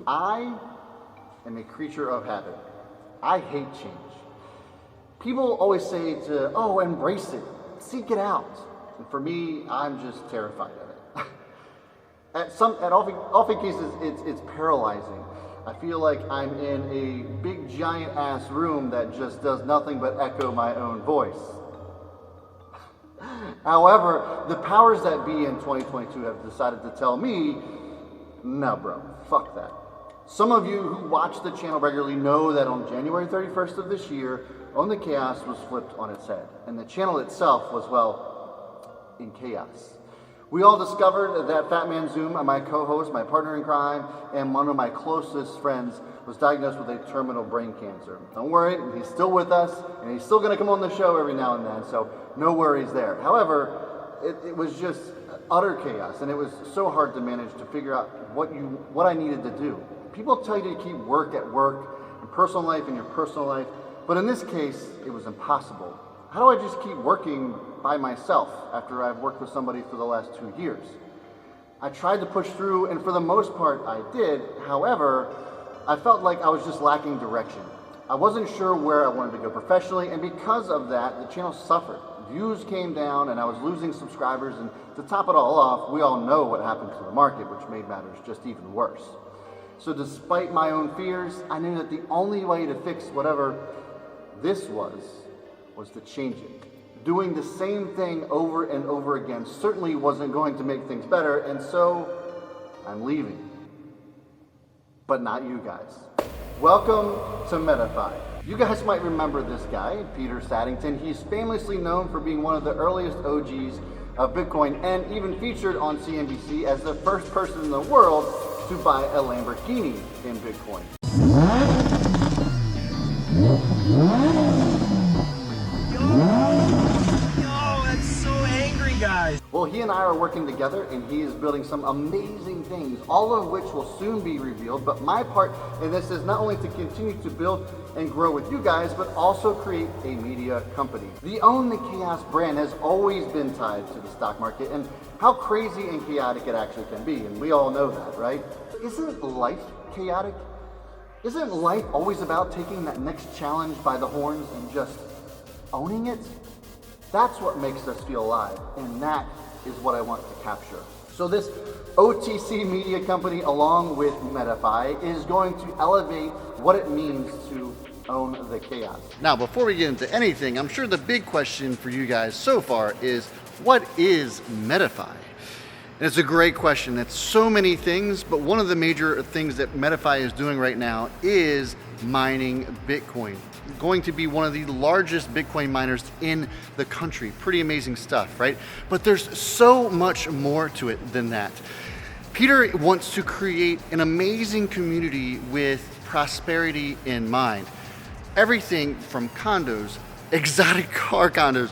I am a creature of habit. I hate change. People always say oh, embrace it, seek it out. And for me, I'm just terrified of it. At often cases, it's paralyzing. I feel like I'm in a big giant ass room that just does nothing but echo my own voice. However, the powers that be in 2022 have decided to tell me, no bro, fuck that. Some of you who watch the channel regularly know that on January 31st of this year, Own the Chaos was flipped on its head. And the channel itself was, well, in chaos. We all discovered that Fat Man Zoom, my co-host, my partner in crime, and one of my closest friends was diagnosed with a terminal brain cancer. Don't worry, he's still with us, and he's still gonna come on the show every now and then, so no worries there. However, it was just utter chaos, and it was so hard to manage to figure out what I needed to do. People tell you to keep work at work, and personal life in your personal life, but in this case, it was impossible. How do I just keep working by myself after I've worked with somebody for the last 2 years? I tried to push through, and for the most part I did. However, I felt like I was just lacking direction. I wasn't sure where I wanted to go professionally, and because of that, the channel suffered. Views came down, and I was losing subscribers, and to top it all off, we all know what happened to the market, which made matters just even worse. So despite my own fears, I knew that the only way to fix whatever this was to change it. Doing the same thing over and over again certainly wasn't going to make things better, and so I'm leaving. But not you guys. Welcome to MetaFi. You guys might remember this guy, Peter Saddington. He's famously known for being one of the earliest OGs of Bitcoin and even featured on CNBC as the first person in the world to buy a Lamborghini in Bitcoin. Guys. Well, he and I are working together, and he is building some amazing things, all of which will soon be revealed. But my part in this is not only to continue to build and grow with you guys, but also create a media company. The Own the Chaos brand has always been tied to the stock market and how crazy and chaotic it actually can be, and we all know that, right? Isn't life chaotic? Isn't life always about taking that next challenge by the horns and just owning it? That's what makes us feel alive, and that is what I want to capture. So this OTC media company, along with MetaFi, is going to elevate what it means to own the chaos. Now, before we get into anything, I'm sure the big question for you guys so far is, what is MetaFi? And it's a great question. It's so many things, but one of the major things that MetaFi is doing right now is mining Bitcoin. Going to be one of the largest Bitcoin miners in the country. Pretty amazing stuff, right? But there's so much more to it than that. Peter wants to create an amazing community with prosperity in mind. Everything from condos, exotic car condos,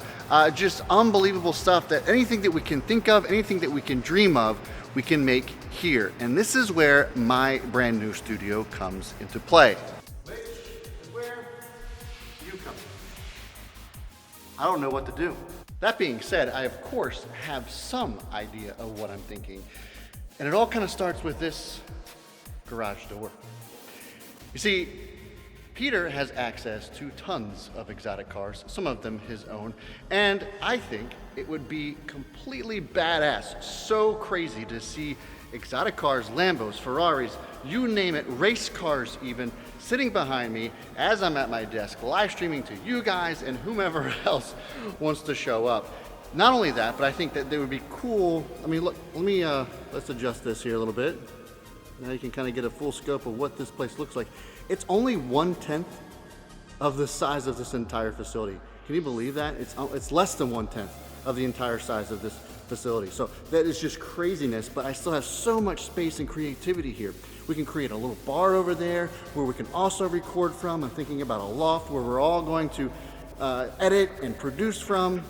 just unbelievable stuff, that anything that we can think of, anything that we can dream of, we can make here. And this is where my brand new studio comes into play. Which is where you come in. I don't know what to do. That being said, I of course have some idea of what I'm thinking. And it all kind of starts with this garage door. You see, Peter has access to tons of exotic cars, some of them his own, and I think it would be completely badass, so crazy to see exotic cars, Lambos, Ferraris, you name it, race cars even, sitting behind me as I'm at my desk, live streaming to you guys and whomever else wants to show up. Not only that, but I think that they would be cool. I mean, look, let's adjust this here a little bit. Now you can kind of get a full scope of what this place looks like. It's only 1/10 of the size of this entire facility. Can you believe that? It's less than 1/10 of the entire size of this facility. So that is just craziness, but I still have so much space and creativity here. We can create a little bar over there where we can also record from. I'm thinking about a loft where we're all going to edit and produce from.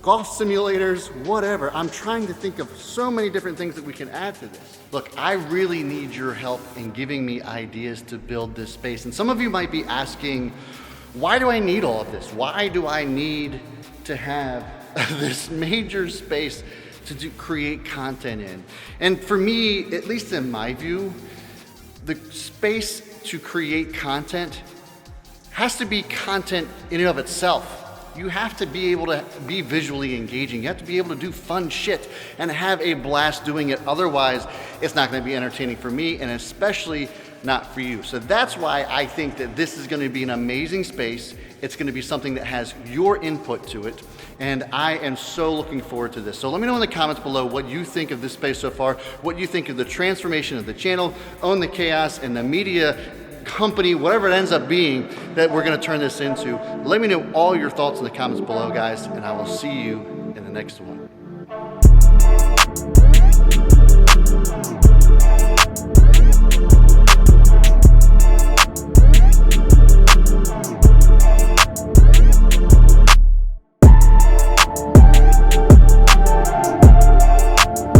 Golf simulators, whatever. I'm trying to think of so many different things that we can add to this. Look, I really need your help in giving me ideas to build this space. And some of you might be asking, why do I need all of this? Why do I need to have this major space to create content in? And for me, at least in my view, the space to create content has to be content in and of itself. You have to be able to be visually engaging. You have to be able to do fun shit and have a blast doing it. Otherwise, it's not going to be entertaining for me, and especially not for you. So that's why I think that this is going to be an amazing space. It's going to be something that has your input to it, and I am so looking forward to this. So let me know in the comments below what you think of this space so far, what you think of the transformation of the channel, Own the Chaos, and the media company, whatever it ends up being that we're going to turn this into. Let me know all your thoughts in the comments below, guys, and I will see you in the next one.